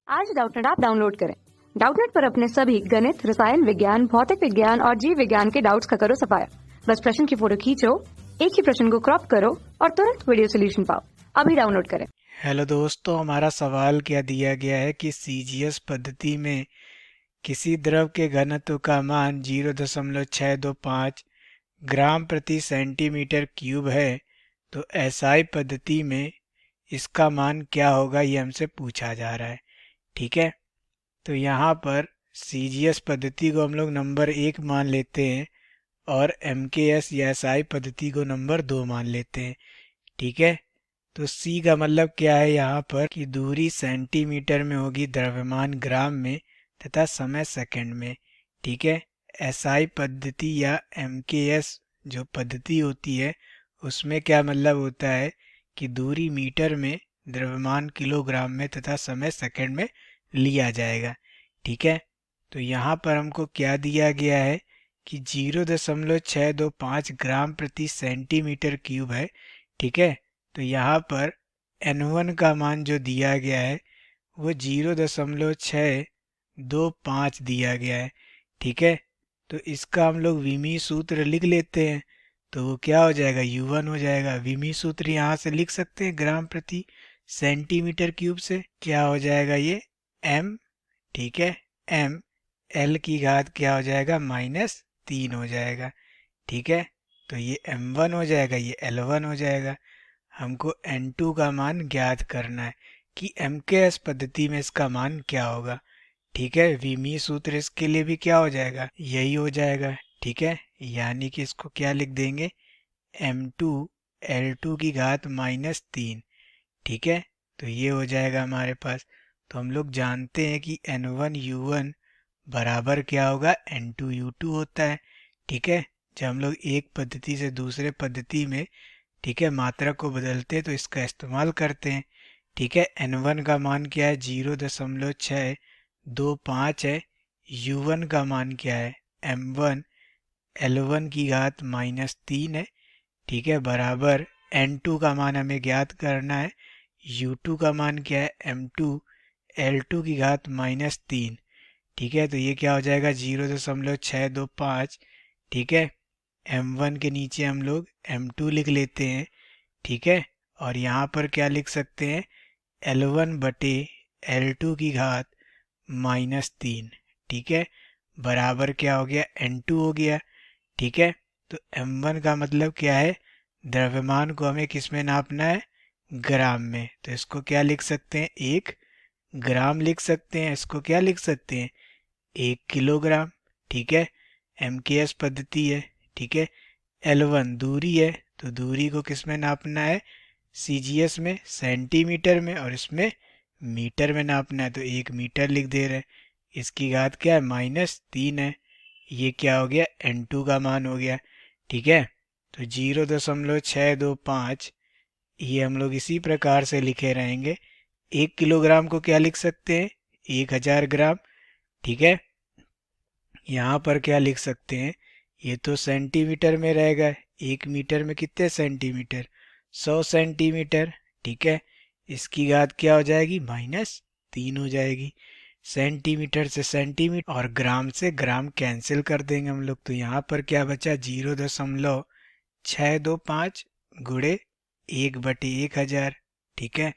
आज Doubtnut app download करें। Doubtnut पर अपने सभी गणित, रसायन विज्ञान, भौतिक विज्ञान और जीव विज्ञान के डाउट्स का करो सफाया। बस प्रश्न की फोटो खींचो, एक ही प्रश्न को क्रॉप करो और तुरंत वीडियो सोल्यूशन पाओ। अभी डाउनलोड करें। हेलो दोस्तों, हमारा सवाल क्या दिया गया है कि सीजीएस पद्धति में किसी द्रव के घनत्व का मान 0.625 ग्राम प्रति सेंटीमीटर क्यूब है, तो एसआई पद्धति में इसका मान क्या होगा, ये हमसे पूछा जा रहा है। ठीक है, तो यहाँ पर सीजीएस पद्धति को हम लोग नंबर 1 मान लेते हैं और एमकेएस या एसआई पद्धति को नंबर 2 मान लेते हैं। ठीक है, तो सी का मतलब क्या है यहाँ पर कि दूरी सेंटीमीटर में होगी, द्रव्यमान ग्राम में तथा समय सेकंड में। ठीक है, एसआई पद्धति या एमकेएस जो पद्धति होती है उसमें क्या मतलब होता है कि दूरी मीटर में, द्रव्यमान किलोग्राम में तथा समय सेकंड में लिया जाएगा। ठीक है, तो यहाँ पर हमको क्या दिया गया है कि 0.625 ग्राम प्रति सेंटीमीटर क्यूब है। ठीक है, तो यहाँ पर N1 का मान जो दिया गया है वो 0.625 दिया गया है। ठीक है, तो इसका हम लोग विमीय सूत्र लिख लेते हैं, तो वो क्या हो जाएगा, U1 हो जाएगा। विमीय सूत्र यहाँ से लिख सकते हैं ग्राम प्रति सेंटीमीटर क्यूब से, क्या हो जाएगा ये M। ठीक है, M L की घात क्या हो जाएगा, -3 हो जाएगा। ठीक है, तो ये M1 हो जाएगा, ये L1 हो जाएगा। हमको N2 का मान ज्ञात करना है कि एमकेएस पद्धति में इसका मान क्या होगा। ठीक है, विमीय सूत्र इसके लिए भी क्या हो जाएगा, यही हो जाएगा। ठीक है, यानी कि इसको क्या लिख देंगे, M2 L2 की घात -3। ठीक है, तो ये हो जाएगा हमारे पास। तो हम लोग जानते हैं कि N1 U1 बराबर क्या होगा, N2 U2 होता है। ठीक है, जब हम लोग एक पद्धति से दूसरे पद्धति में, ठीक है, मात्रा को बदलते हैं तो इसका इस्तेमाल करते हैं। ठीक है, N1 का मान क्या है, 0.625 है। U1 का मान क्या है, M1 L1 की घात -3 है। ठीक है, बराबर N2 का मान हमें ज्ञात करना है। U2 का मान क्या है, M2 L2 की घात -3। ठीक है, तो ये क्या हो जाएगा, 0.625। ठीक है, M1 के नीचे हम लोग M2 लिख लेते हैं। ठीक है, और यहाँ पर क्या लिख सकते हैं, L1 बटे L2 की घात -3। ठीक है, बराबर क्या हो गया, N2 हो गया। ठीक है, तो M1 का मतलब क्या है, द्रव्यमान को हमें किस में नापना है, ग्राम में। तो इसको क्या लिख सकते हैं, 1 ग्राम लिख सकते हैं। इसको क्या लिख सकते हैं, 1 किलोग्राम। ठीक है, एमकेएस पद्धति है। ठीक है, L1 दूरी है, तो दूरी को किस में नापना है, सीजीएस में, सेंटीमीटर में, और इसमें मीटर में नापना है, तो 1 मीटर लिख दे रहे हैं। इसकी घात क्या है, -3 है। ये क्या हो गया, N2 का मान हो गया। ठीक है, तो 0.625 ये हम लोग इसी प्रकार से लिखे रहेंगे। 1 किलोग्राम को क्या लिख सकते हैं, 1000 ग्राम। ठीक है, यहाँ पर क्या लिख सकते हैं, ये तो सेंटीमीटर में रहेगा, 1 मीटर में कितने सेंटीमीटर, 100 सेंटीमीटर। ठीक है, इसकी घात क्या हो जाएगी, -3 हो जाएगी। सेंटीमीटर से सेंटीमीटर और ग्राम से ग्राम कैंसिल कर देंगे हम लोग, तो यहाँ पर क्या बचा, 0.625 गुणे 1/1000। ठीक है,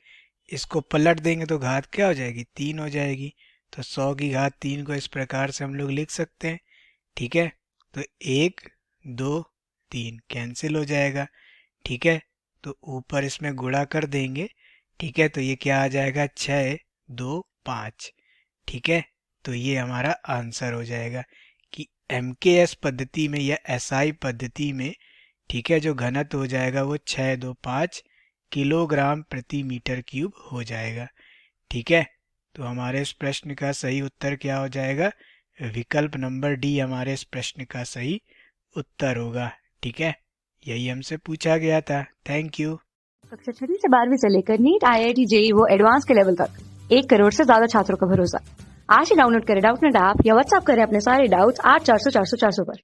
इसको पलट देंगे तो घात क्या हो जाएगी, 3 हो जाएगी। तो 100 की घात 3 को इस प्रकार से हम लोग लिख सकते हैं। ठीक है, तो 1 2 3 कैंसिल हो जाएगा। ठीक है, तो ऊपर इसमें गुणा कर देंगे। ठीक है, तो ये क्या आ जाएगा, 6 2 5। ठीक है, तो ये हमारा आंसर हो जाएगा कि एमकेएस पद्धति में या एसआई पद्धति में, ठीक है, जो घनत्व हो जाएगा वो 625 किलोग्राम प्रति मीटर क्यूब हो जाएगा। ठीक है, तो हमारे इस प्रश्न का सही उत्तर क्या हो जाएगा, विकल्प नंबर डी हमारे इस प्रश्न का सही उत्तर होगा। ठीक है, यही हमसे पूछा गया था। Thank you. कक्षा 6 से 12वीं से लेकर नीट, IIT, JEE वो एडवांस के लेवल तक 1 करोड़ से ज्यादा छात्रों का भरोसा। आज ही डाउनलोड करें डाउटनेट ऐप या व्हाट्सएप करें अपने सारे डाउट्स 8400 400 400 पर।